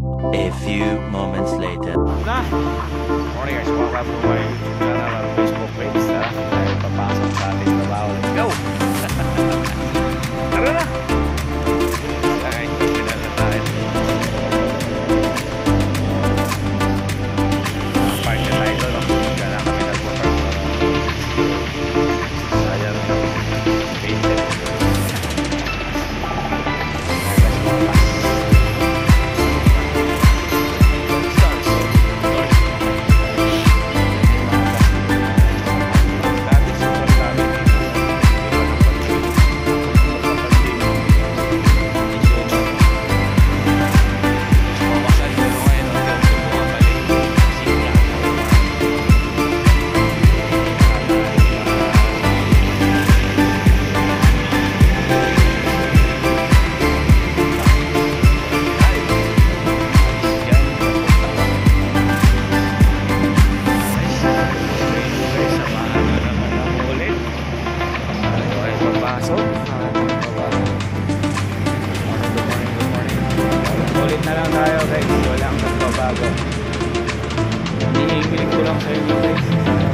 A few moments later. Na! Morning guys, welcome to my channel at Facebook page. Tayo papasok sa ating trabaho. Let's go! Tara na! Kaya ito, pinala tayo. Park na tayo doon. Kaya lang kami nagpa-park. Sayang na. Painted. Na lang tayo guys, walang nagbabago. Hinihiling ko lang sa inyo guys.